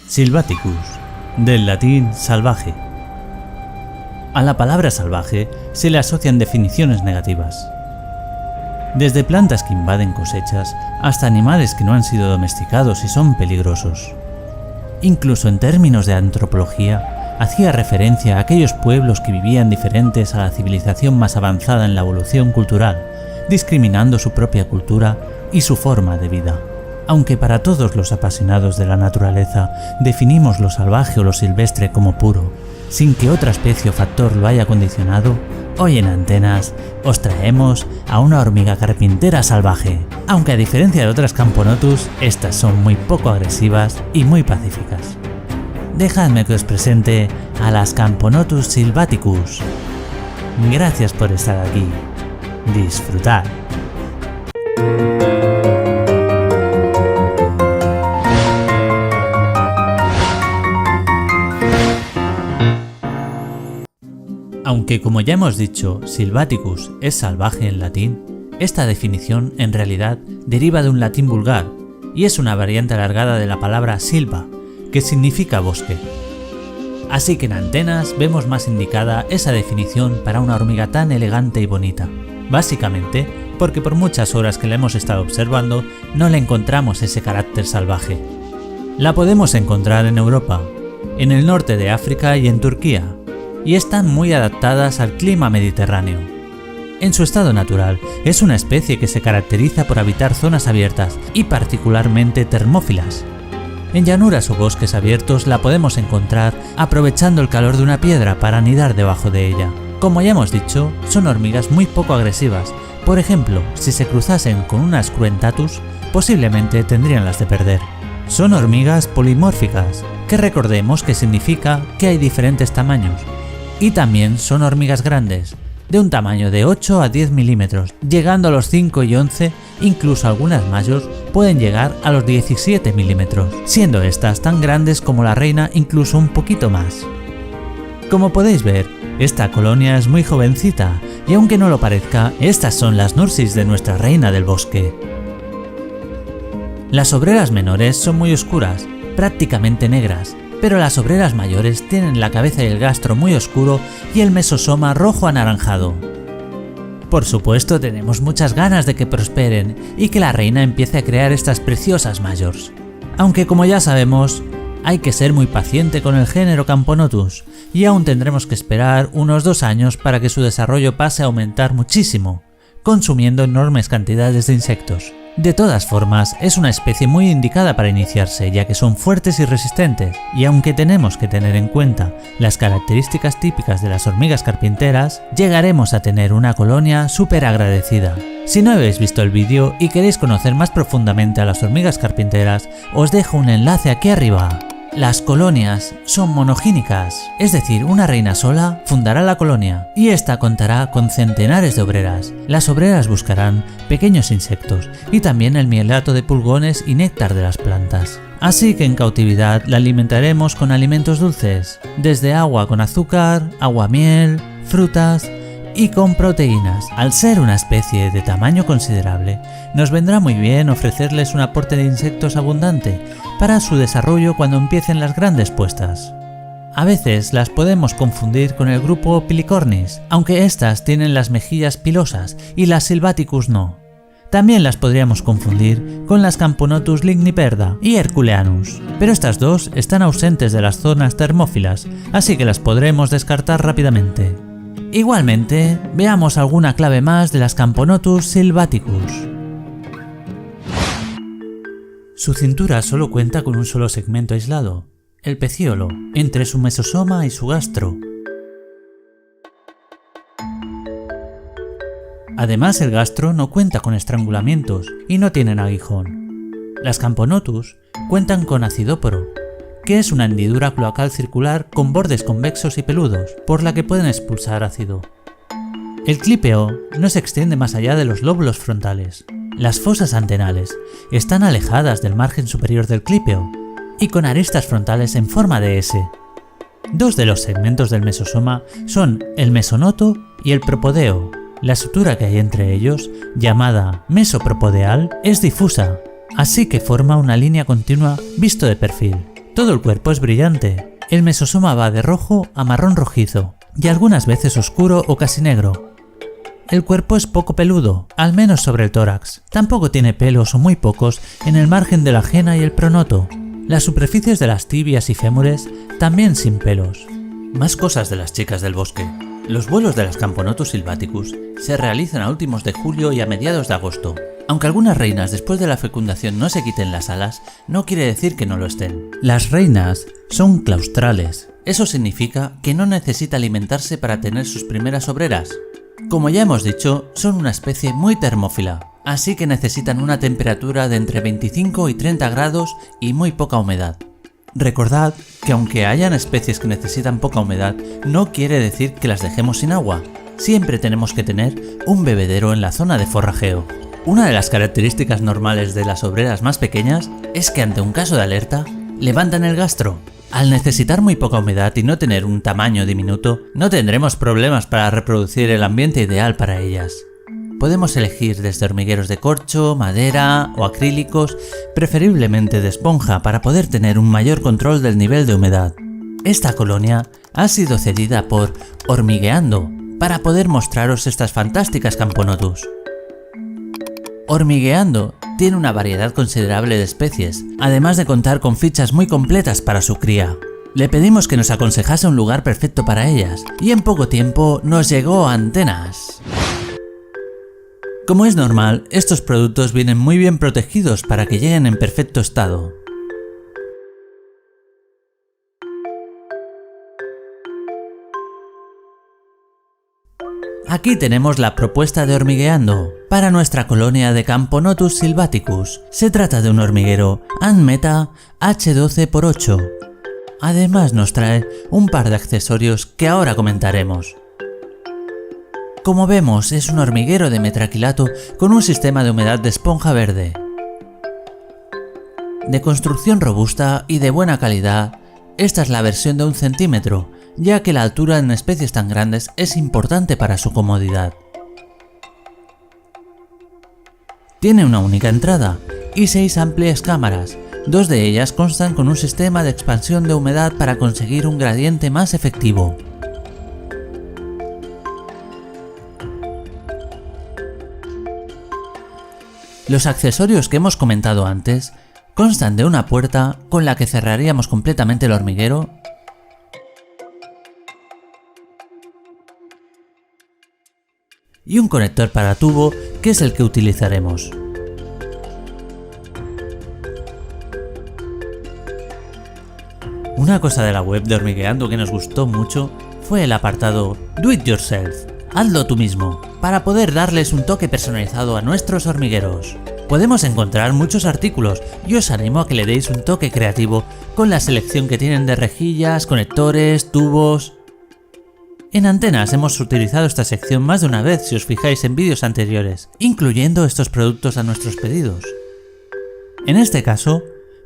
Sylvaticus, del latín salvaje. A la palabra salvaje se le asocian definiciones negativas. Desde plantas que invaden cosechas hasta animales que no han sido domesticados y son peligrosos. Incluso en términos de antropología, hacía referencia a aquellos pueblos que vivían diferentes a la civilización más avanzada en la evolución cultural, discriminando su propia cultura y su forma de vida. Aunque para todos los apasionados de la naturaleza definimos lo salvaje o lo silvestre como puro, sin que otra especie o factor lo haya condicionado, hoy en Antenas os traemos a una hormiga carpintera salvaje, aunque a diferencia de otras Camponotus, estas son muy poco agresivas y muy pacíficas. Dejadme que os presente a las Camponotus sylvaticus. Gracias por estar aquí. Disfrutad. Aunque como ya hemos dicho, Sylvaticus es salvaje en latín, esta definición en realidad deriva de un latín vulgar y es una variante alargada de la palabra silva, que significa bosque. Así que en Antenas vemos más indicada esa definición para una hormiga tan elegante y bonita, básicamente porque por muchas horas que la hemos estado observando no le encontramos ese carácter salvaje. La podemos encontrar en Europa, en el norte de África y en Turquía, y están muy adaptadas al clima mediterráneo. En su estado natural, es una especie que se caracteriza por habitar zonas abiertas y particularmente termófilas. En llanuras o bosques abiertos la podemos encontrar aprovechando el calor de una piedra para anidar debajo de ella. Como ya hemos dicho, son hormigas muy poco agresivas. Por ejemplo, si se cruzasen con unas Cruentatus, posiblemente tendrían las de perder. Son hormigas polimórficas, que recordemos que significa que hay diferentes tamaños. Y también son hormigas grandes, de un tamaño de 8 a 10 milímetros, llegando a los 5 y 11, incluso algunas mayores pueden llegar a los 17 milímetros, siendo estas tan grandes como la reina, incluso un poquito más. Como podéis ver, esta colonia es muy jovencita, y aunque no lo parezca, estas son las nursis de nuestra reina del bosque. Las obreras menores son muy oscuras, prácticamente negras, pero las obreras mayores tienen la cabeza y el gastro muy oscuro y el mesosoma rojo anaranjado. Por supuesto, tenemos muchas ganas de que prosperen y que la reina empiece a crear estas preciosas mayors. Aunque como ya sabemos, hay que ser muy paciente con el género Camponotus y aún tendremos que esperar unos 2 años para que su desarrollo pase a aumentar muchísimo, consumiendo enormes cantidades de insectos. De todas formas, es una especie muy indicada para iniciarse, ya que son fuertes y resistentes, y aunque tenemos que tener en cuenta las características típicas de las hormigas carpinteras, llegaremos a tener una colonia súper agradecida. Si no habéis visto el vídeo y queréis conocer más profundamente a las hormigas carpinteras, os dejo un enlace aquí arriba. Las colonias son monogínicas, es decir, una reina sola fundará la colonia y esta contará con centenares de obreras. Las obreras buscarán pequeños insectos y también el mielato de pulgones y néctar de las plantas. Así que en cautividad la alimentaremos con alimentos dulces, desde agua con azúcar, aguamiel, frutas y con proteínas. Al ser una especie de tamaño considerable, nos vendrá muy bien ofrecerles un aporte de insectos abundante para su desarrollo cuando empiecen las grandes puestas. A veces las podemos confundir con el grupo Pilicornis, aunque estas tienen las mejillas pilosas y las Sylvaticus no. También las podríamos confundir con las Camponotus ligniperda y Herculeanus, pero estas dos están ausentes de las zonas termófilas, así que las podremos descartar rápidamente. Igualmente, veamos alguna clave más de las Camponotus sylvaticus. Su cintura solo cuenta con un solo segmento aislado, el pecíolo, entre su mesosoma y su gastro. Además, el gastro no cuenta con estrangulamientos y no tienen aguijón. Las Camponotus cuentan con acidóporo, que es una hendidura cloacal circular con bordes convexos y peludos, por la que pueden expulsar ácido. El clípeo no se extiende más allá de los lóbulos frontales. Las fosas antenales están alejadas del margen superior del clípeo y con aristas frontales en forma de S. 2 de los segmentos del mesosoma son el mesonoto y el propodeo. La sutura que hay entre ellos, llamada mesopropodeal, es difusa, así que forma una línea continua visto de perfil. Todo el cuerpo es brillante. El mesosoma va de rojo a marrón rojizo y algunas veces oscuro o casi negro. El cuerpo es poco peludo, al menos sobre el tórax. Tampoco tiene pelos o muy pocos en el margen de la ajena y el pronoto. Las superficies de las tibias y fémures también sin pelos. Más cosas de las chicas del bosque. Los vuelos de las Camponotus sylvaticus se realizan a últimos de julio y a mediados de agosto. Aunque algunas reinas después de la fecundación no se quiten las alas, no quiere decir que no lo estén. Las reinas son claustrales. Eso significa que no necesita alimentarse para tener sus primeras obreras. Como ya hemos dicho, son una especie muy termófila, así que necesitan una temperatura de entre 25 y 30 grados y muy poca humedad. Recordad que aunque hayan especies que necesitan poca humedad, no quiere decir que las dejemos sin agua. Siempre tenemos que tener un bebedero en la zona de forrajeo. Una de las características normales de las obreras más pequeñas es que ante un caso de alerta, levantan el gastro. Al necesitar muy poca humedad y no tener un tamaño diminuto, no tendremos problemas para reproducir el ambiente ideal para ellas. Podemos elegir desde hormigueros de corcho, madera o acrílicos, preferiblemente de esponja para poder tener un mayor control del nivel de humedad. Esta colonia ha sido cedida por Hormigueando para poder mostraros estas fantásticas Camponotus. Hormigueando tiene una variedad considerable de especies, además de contar con fichas muy completas para su cría. Le pedimos que nos aconsejase un lugar perfecto para ellas, y en poco tiempo nos llegó Antenas. Como es normal, estos productos vienen muy bien protegidos para que lleguen en perfecto estado. Aquí tenemos la propuesta de Hormigueando para nuestra colonia de Camponotus sylvaticus. Se trata de un hormiguero Anmeta H12x8. Además nos trae un par de accesorios que ahora comentaremos. Como vemos, es un hormiguero de metraquilato con un sistema de humedad de esponja verde. De construcción robusta y de buena calidad, esta es la versión de 1 centímetro, ya que la altura en especies tan grandes es importante para su comodidad. Tiene una única entrada y 6 amplias cámaras, 2 de ellas constan con un sistema de expansión de humedad para conseguir un gradiente más efectivo. Los accesorios que hemos comentado antes constan de una puerta con la que cerraríamos completamente el hormiguero, y un conector para tubo que es el que utilizaremos. Una cosa de la web de Hormigueando que nos gustó mucho fue el apartado Do It Yourself, hazlo tú mismo, para poder darles un toque personalizado a nuestros hormigueros. Podemos encontrar muchos artículos y os animo a que le deis un toque creativo con la selección que tienen de rejillas, conectores, tubos. En Antenas hemos utilizado esta sección más de una vez si os fijáis en vídeos anteriores, incluyendo estos productos a nuestros pedidos. En este caso,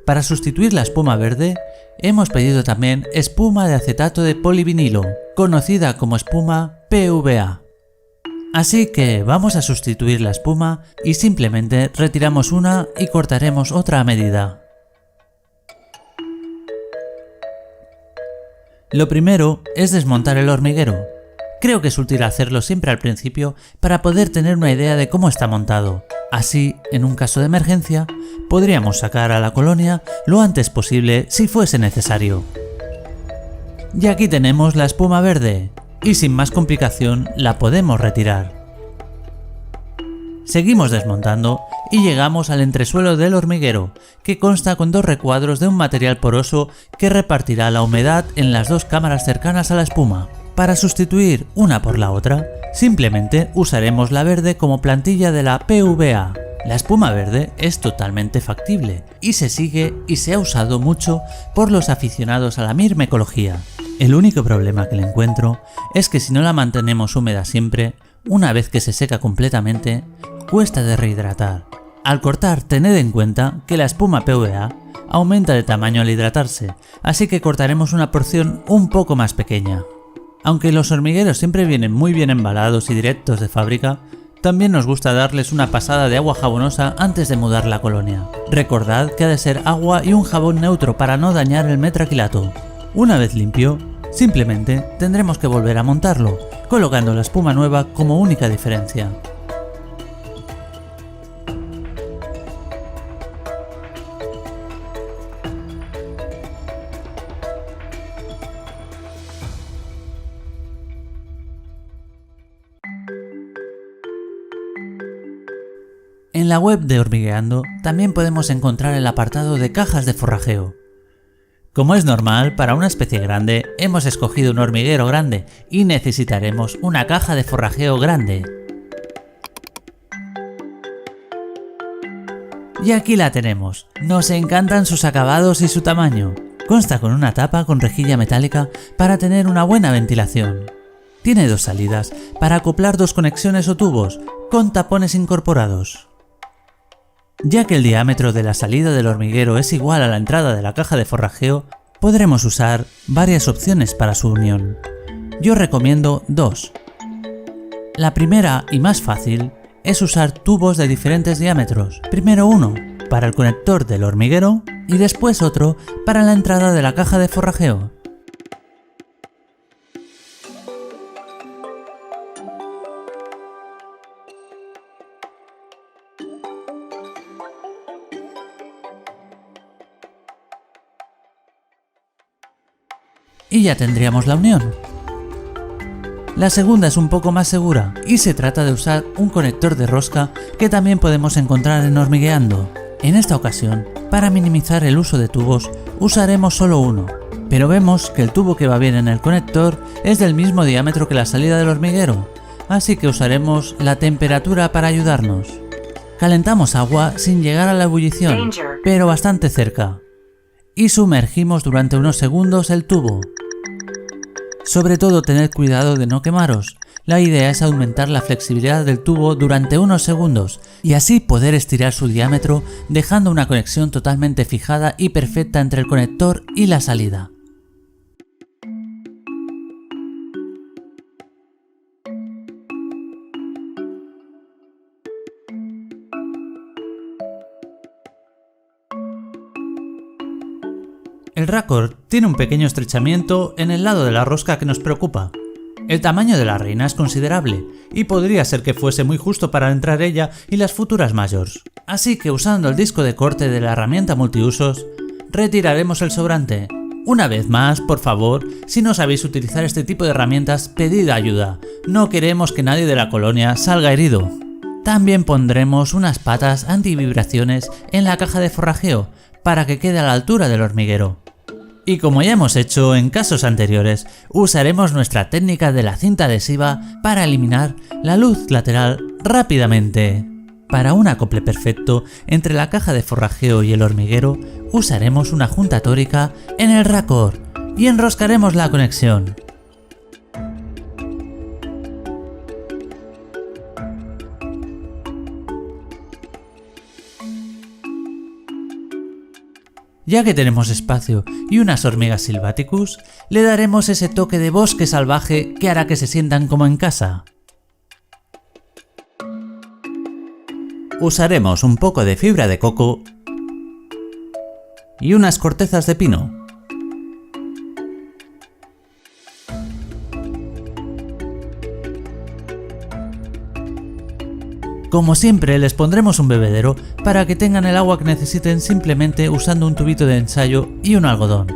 para sustituir la espuma verde, hemos pedido también espuma de acetato de polivinilo, conocida como espuma PVA. Así que vamos a sustituir la espuma y simplemente retiramos una y cortaremos otra a medida. Lo primero es desmontar el hormiguero. Creo que es útil hacerlo siempre al principio para poder tener una idea de cómo está montado. Así, en un caso de emergencia, podríamos sacar a la colonia lo antes posible si fuese necesario. Y aquí tenemos la espuma verde, y sin más complicación la podemos retirar. Seguimos desmontando y llegamos al entresuelo del hormiguero, que consta con 2 recuadros de un material poroso que repartirá la humedad en las 2 cámaras cercanas a la espuma. Para sustituir una por la otra, simplemente usaremos la verde como plantilla de la PVA. La espuma verde es totalmente factible y se sigue y se ha usado mucho por los aficionados a la mirmecología. El único problema que le encuentro es que si no la mantenemos húmeda siempre, una vez que se seca completamente, cuesta de rehidratar. Al cortar, tened en cuenta que la espuma PVA aumenta de tamaño al hidratarse, así que cortaremos una porción un poco más pequeña. Aunque los hormigueros siempre vienen muy bien embalados y directos de fábrica, También nos gusta darles una pasada de agua jabonosa antes de mudar la colonia. Recordad que ha de ser agua y un jabón neutro para no dañar el metraquilato. Una vez limpio, simplemente tendremos que volver a montarlo, colocando la espuma nueva como única diferencia. En la web de Hormigueando también podemos encontrar el apartado de cajas de forrajeo. Como es normal, para una especie grande hemos escogido un hormiguero grande y necesitaremos una caja de forrajeo grande. Y aquí la tenemos. Nos encantan sus acabados y su tamaño. Consta con una tapa con rejilla metálica para tener una buena ventilación. Tiene dos salidas para acoplar dos conexiones o tubos con tapones incorporados. Ya que el diámetro de la salida del hormiguero es igual a la entrada de la caja de forrajeo, podremos usar varias opciones para su unión. Yo recomiendo dos. La primera y más fácil es usar tubos de diferentes diámetros. Primero uno para el conector del hormiguero y después otro para la entrada de la caja de forrajeo. Y ya tendríamos la unión. La segunda es un poco más segura y se trata de usar un conector de rosca que también podemos encontrar en Hormigueando. En esta ocasión, para minimizar el uso de tubos, usaremos solo uno, pero vemos que el tubo que va bien en el conector es del mismo diámetro que la salida del hormiguero, así que usaremos la temperatura para ayudarnos. Calentamos agua sin llegar a la ebullición, pero bastante cerca, y sumergimos durante unos segundos el tubo. Sobre todo tened cuidado de no quemaros. La idea es aumentar la flexibilidad del tubo durante unos segundos y así poder estirar su diámetro dejando una conexión totalmente fijada y perfecta entre el conector y la salida. El raccord tiene un pequeño estrechamiento en el lado de la rosca que nos preocupa. El tamaño de la reina es considerable y podría ser que fuese muy justo para entrar ella y las futuras mayors. Así que usando el disco de corte de la herramienta multiusos, retiraremos el sobrante. Una vez más, por favor, si no sabéis utilizar este tipo de herramientas, pedid ayuda. No queremos que nadie de la colonia salga herido. También pondremos unas patas antivibraciones en la caja de forrajeo para que quede a la altura del hormiguero. Y como ya hemos hecho en casos anteriores, usaremos nuestra técnica de la cinta adhesiva para eliminar la luz lateral rápidamente. Para un acople perfecto entre la caja de forrajeo y el hormiguero, usaremos una junta tórica en el raccord y enroscaremos la conexión. Ya que tenemos espacio y unas hormigas Sylvaticus, le daremos ese toque de bosque salvaje que hará que se sientan como en casa. Usaremos un poco de fibra de coco y unas cortezas de pino. Como siempre, les pondremos un bebedero para que tengan el agua que necesiten simplemente usando un tubito de ensayo y un algodón.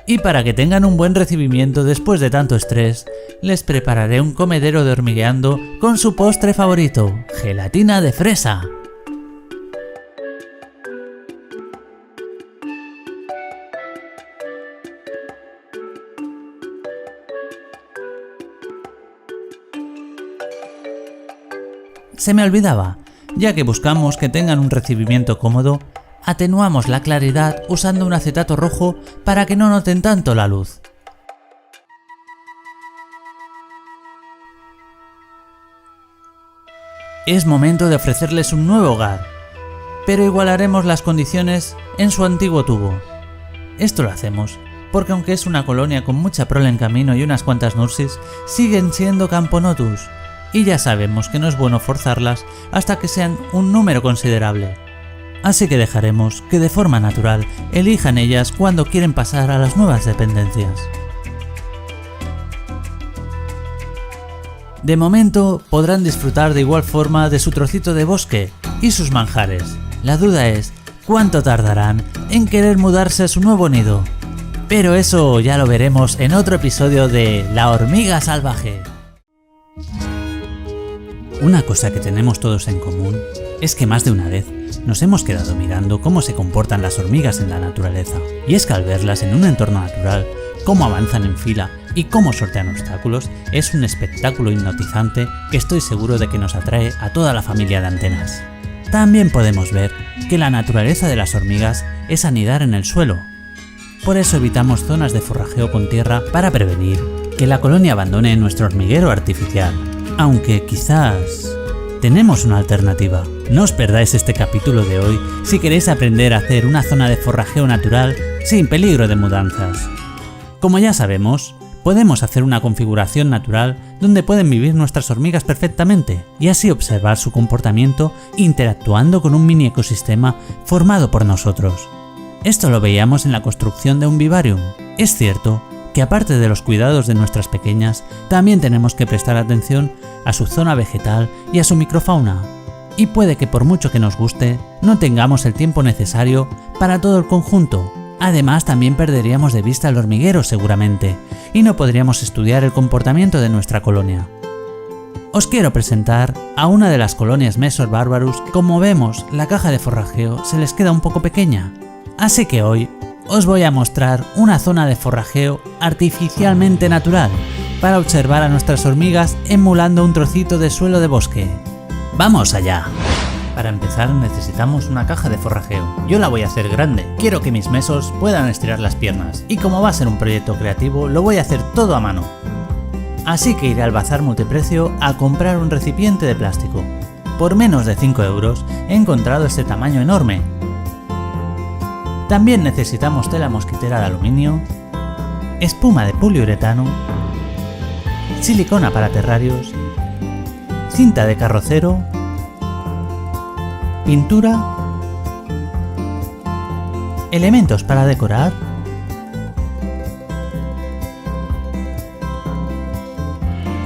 Y para que tengan un buen recibimiento después de tanto estrés, les prepararé un comedero de Hormigueando con su postre favorito, gelatina de fresa. Se me olvidaba, ya que buscamos que tengan un recibimiento cómodo, atenuamos la claridad usando un acetato rojo para que no noten tanto la luz. es momento de ofrecerles un nuevo hogar, pero igualaremos las condiciones en su antiguo tubo. Esto lo hacemos porque aunque es una colonia con mucha prole en camino y unas cuantas nursis, siguen siendo camponotus, y ya sabemos que no es bueno forzarlas hasta que sean un número considerable. Así que dejaremos que de forma natural elijan ellas cuando quieren pasar a las nuevas dependencias. De momento podrán disfrutar de igual forma de su trocito de bosque y sus manjares. La duda es, ¿cuánto tardarán en querer mudarse a su nuevo nido? Pero eso ya lo veremos en otro episodio de La hormiga salvaje. Una cosa que tenemos todos en común es que más de una vez nos hemos quedado mirando cómo se comportan las hormigas en la naturaleza. Y es que al verlas en un entorno natural, cómo avanzan en fila y cómo sortean obstáculos, es un espectáculo hipnotizante que estoy seguro de que nos atrae a toda la familia de antenas. También podemos ver que la naturaleza de las hormigas es anidar en el suelo. Por eso evitamos zonas de forrajeo con tierra para prevenir que la colonia abandone nuestro hormiguero artificial. Aunque quizás tenemos una alternativa. No os perdáis este capítulo de hoy si queréis aprender a hacer una zona de forrajeo natural sin peligro de mudanzas. Como ya sabemos, podemos hacer una configuración natural donde pueden vivir nuestras hormigas perfectamente y así observar su comportamiento interactuando con un mini ecosistema formado por nosotros. Esto lo veíamos en la construcción de un vivarium. Es cierto que aparte de los cuidados de nuestras pequeñas, también tenemos que prestar atención a su zona vegetal y a su microfauna. Y puede que por mucho que nos guste, no tengamos el tiempo necesario para todo el conjunto. Además, también perderíamos de vista el hormiguero seguramente, y no podríamos estudiar el comportamiento de nuestra colonia. Os quiero presentar a una de las colonias Mesor Barbarus que, como vemos, la caja de forrajeo se les queda un poco pequeña. Así que hoy os voy a mostrar una zona de forrajeo artificialmente natural para observar a nuestras hormigas emulando un trocito de suelo de bosque. ¡Vamos allá! Para empezar necesitamos una caja de forrajeo. Yo la voy a hacer grande, quiero que mis mesos puedan estirar las piernas y como va a ser un proyecto creativo lo voy a hacer todo a mano. Así que iré al bazar multiprecio a comprar un recipiente de plástico. Por menos de 5 euros he encontrado este tamaño enorme. También necesitamos tela mosquitera de aluminio, espuma de poliuretano, silicona para terrarios, cinta de carrocero, pintura, elementos para decorar,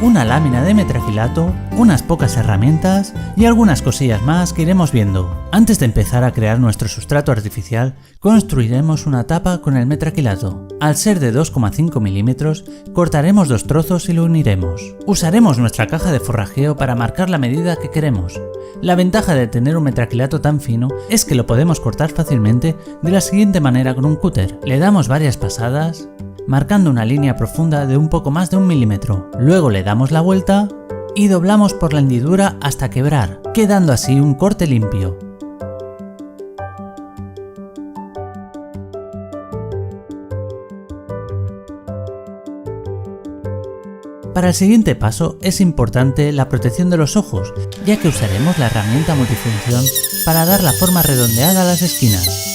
una lámina de metraquilato, unas pocas herramientas y algunas cosillas más que iremos viendo. Antes de empezar a crear nuestro sustrato artificial, construiremos una tapa con el metraquilato. Al ser de 2,5 milímetros, cortaremos 2 trozos y lo uniremos. Usaremos nuestra caja de forrajeo para marcar la medida que queremos. La ventaja de tener un metraquilato tan fino es que lo podemos cortar fácilmente de la siguiente manera con un cúter. Le damos varias pasadas, marcando una línea profunda de un poco más de 1 milímetro. Luego le damos la vuelta y doblamos por la hendidura hasta quebrar, quedando así un corte limpio. Para el siguiente paso es importante la protección de los ojos, ya que usaremos la herramienta multifunción para dar la forma redondeada a las esquinas.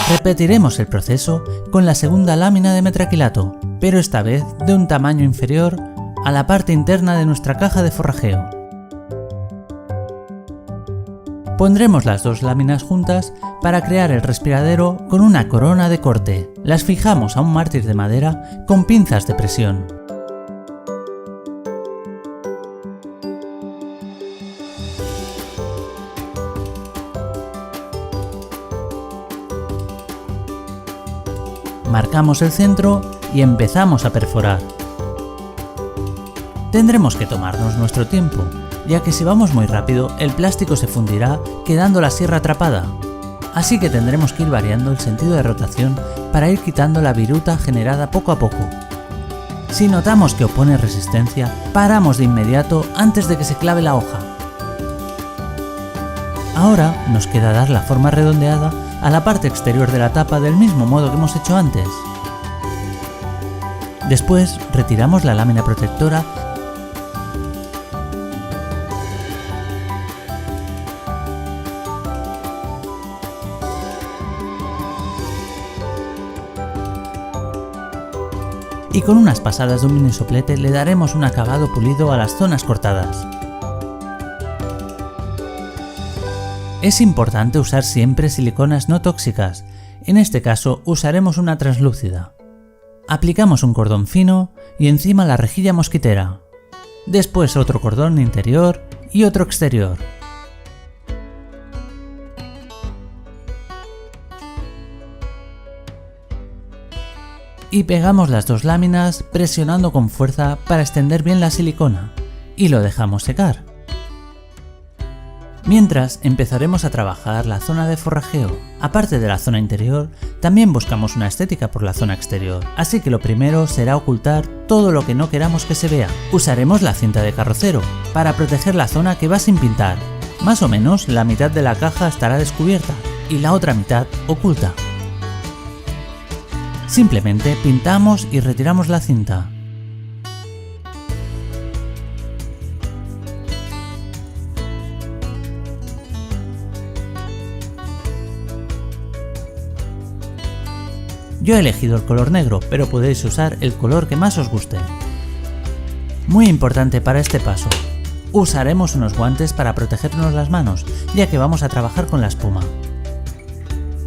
Repetiremos el proceso con la segunda lámina de metraquilato, pero esta vez de un tamaño inferior a la parte interna de nuestra caja de forrajeo. Pondremos las dos láminas juntas para crear el respiradero con una corona de corte. Las fijamos a un mártir de madera con pinzas de presión. Marcamos el centro y empezamos a perforar. Tendremos que tomarnos nuestro tiempo, ya que si vamos muy rápido el plástico se fundirá quedando la sierra atrapada. Así que tendremos que ir variando el sentido de rotación para ir quitando la viruta generada poco a poco. Si notamos que opone resistencia, paramos de inmediato antes de que se clave la hoja. Ahora nos queda dar la forma redondeada a la parte exterior de la tapa del mismo modo que hemos hecho antes. Después retiramos la lámina protectora y con unas pasadas de un mini soplete le daremos un acabado pulido a las zonas cortadas. Es importante usar siempre siliconas no tóxicas, en este caso usaremos una translúcida. Aplicamos un cordón fino y encima la rejilla mosquitera, después otro cordón interior y otro exterior. Y pegamos las dos láminas presionando con fuerza para extender bien la silicona y lo dejamos secar. Mientras empezaremos a trabajar la zona de forrajeo. Aparte de la zona interior, también buscamos una estética por la zona exterior, así que lo primero será ocultar todo lo que no queramos que se vea. Usaremos la cinta de carrocero para proteger la zona que va sin pintar. Más o menos la mitad de la caja estará descubierta y la otra mitad oculta. Simplemente pintamos y retiramos la cinta. Yo he elegido el color negro, pero podéis usar el color que más os guste. Muy importante para este paso, usaremos unos guantes para protegernos las manos, ya que vamos a trabajar con la espuma.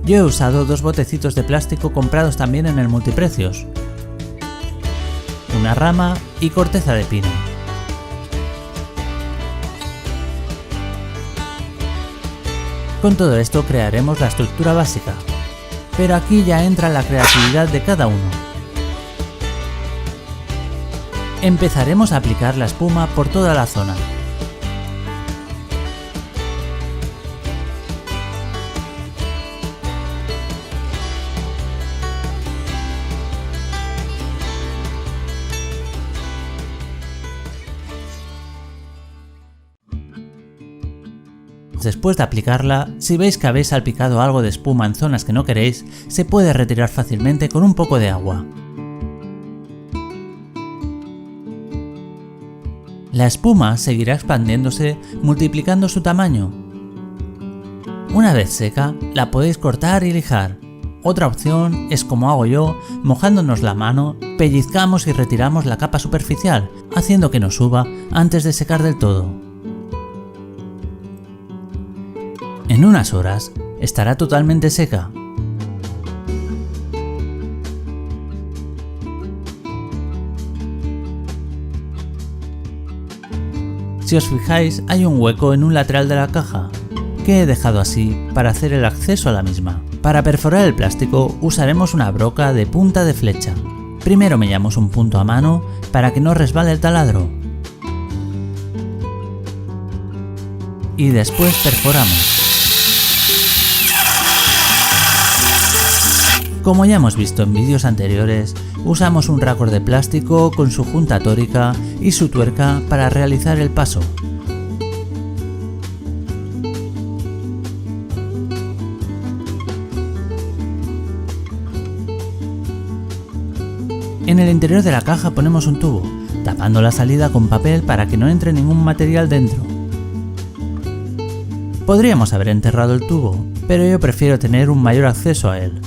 Yo he usado dos botecitos de plástico comprados también en el multiprecios, una rama y corteza de pino. Con todo esto crearemos la estructura básica, pero aquí ya entra la creatividad de cada uno. Empezaremos a aplicar la espuma por toda la zona. Después de aplicarla, si veis que habéis salpicado algo de espuma en zonas que no queréis, se puede retirar fácilmente con un poco de agua. La espuma seguirá expandiéndose, multiplicando su tamaño. Una vez seca, la podéis cortar y lijar. Otra opción es como hago yo, mojándonos la mano, pellizcamos y retiramos la capa superficial, haciendo que no suba antes de secar del todo. En unas horas estará totalmente seca. Si os fijáis, hay un hueco en un lateral de la caja, que he dejado así para hacer el acceso a la misma. Para perforar el plástico usaremos una broca de punta de flecha. Primero mellamos un punto a mano para que no resbale el taladro. Y después perforamos. Como ya hemos visto en vídeos anteriores, usamos un raccord de plástico con su junta tórica y su tuerca para realizar el paso. En el interior de la caja ponemos un tubo, tapando la salida con papel para que no entre ningún material dentro. Podríamos haber enterrado el tubo, pero yo prefiero tener un mayor acceso a él.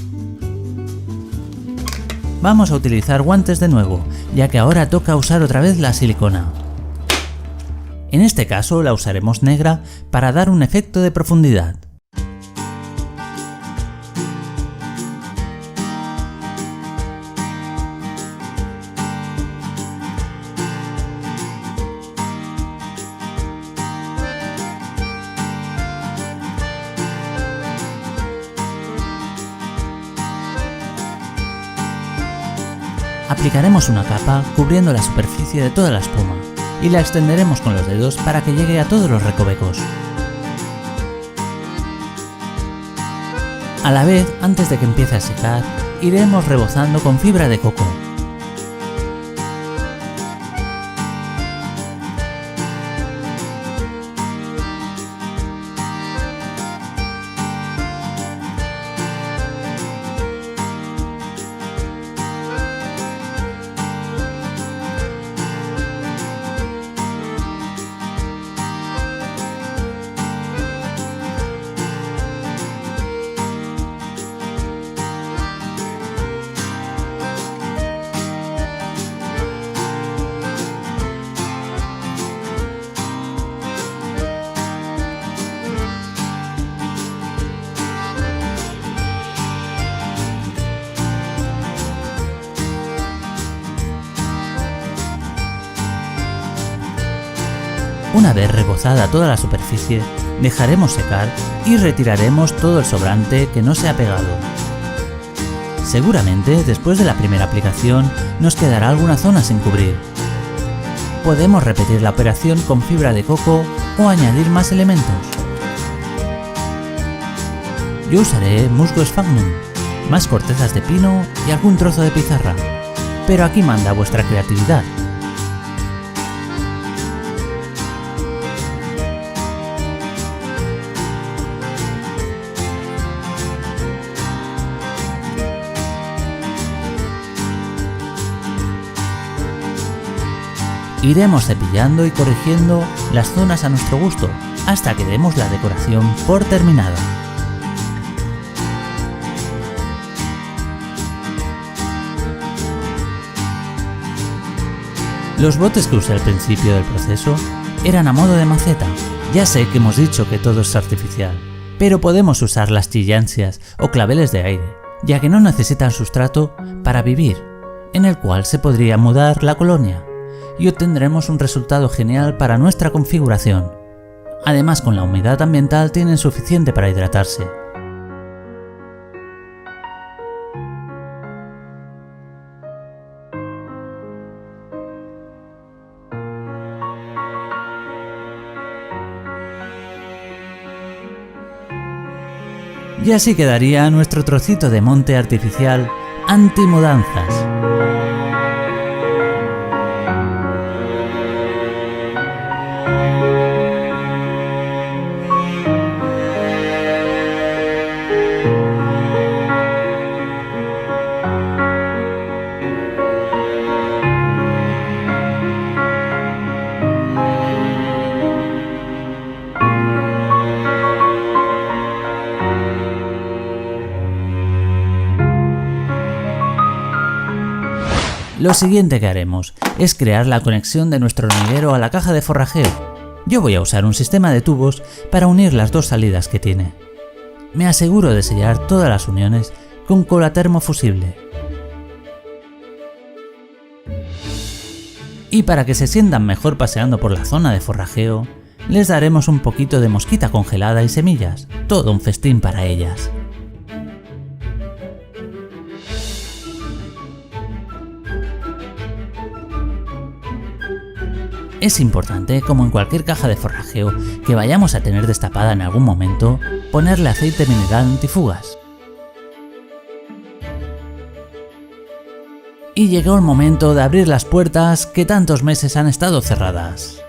Vamos a utilizar guantes de nuevo, ya que ahora toca usar otra vez la silicona. En este caso la usaremos negra para dar un efecto de profundidad. Aplicaremos una capa cubriendo la superficie de toda la espuma y la extenderemos con los dedos para que llegue a todos los recovecos. A la vez, antes de que empiece a secar, iremos rebozando con fibra de coco. Una vez rebozada toda la superficie, dejaremos secar y retiraremos todo el sobrante que no se ha pegado. Seguramente después de la primera aplicación nos quedará alguna zona sin cubrir. Podemos repetir la operación con fibra de coco o añadir más elementos. Yo usaré musgo sphagnum, más cortezas de pino y algún trozo de pizarra, pero aquí manda vuestra creatividad. Iremos cepillando y corrigiendo las zonas a nuestro gusto hasta que demos la decoración por terminada. Los botes que usé al principio del proceso eran a modo de maceta. Ya sé que hemos dicho que todo es artificial, pero podemos usar las chillansias o claveles de aire, ya que no necesitan sustrato para vivir, en el cual se podría mudar la colonia, y obtendremos un resultado genial para nuestra configuración. Además, con la humedad ambiental tienen suficiente para hidratarse. Y así quedaría nuestro trocito de monte artificial anti-mudanzas. Lo siguiente que haremos es crear la conexión de nuestro hormiguero a la caja de forrajeo. Yo voy a usar un sistema de tubos para unir las dos salidas que tiene. Me aseguro de sellar todas las uniones con cola termofusible. Y para que se sientan mejor paseando por la zona de forrajeo, les daremos un poquito de mosquita congelada y semillas, todo un festín para ellas. Es importante, como en cualquier caja de forrajeo que vayamos a tener destapada en algún momento, ponerle aceite mineral antifugas. Y llegó el momento de abrir las puertas que tantos meses han estado cerradas.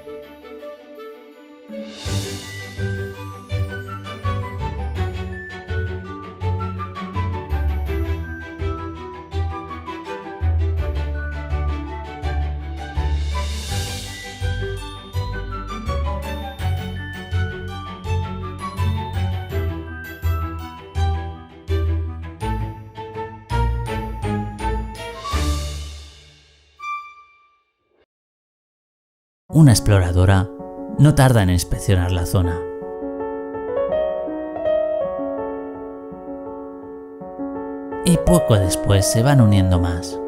Una exploradora no tarda en inspeccionar la zona. Y poco después se van uniendo más.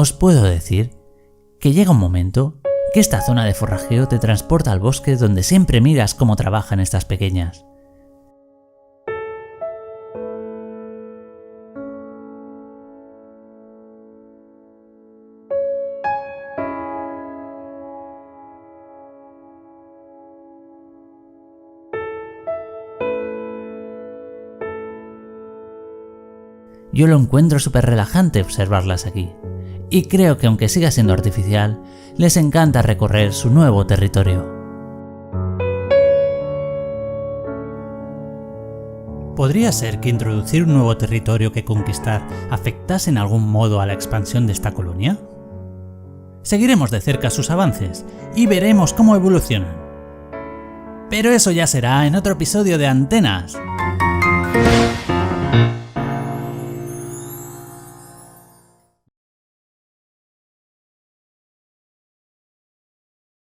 os puedo decir que llega un momento que esta zona de forrajeo te transporta al bosque donde siempre miras cómo trabajan estas pequeñas. Yo lo encuentro súper relajante observarlas aquí, y creo que aunque siga siendo artificial, les encanta recorrer su nuevo territorio. ¿Podría ser que introducir un nuevo territorio que conquistar afectase en algún modo a la expansión de esta colonia? Seguiremos de cerca sus avances y veremos cómo evolucionan. Pero eso ya será en otro episodio de Antenas.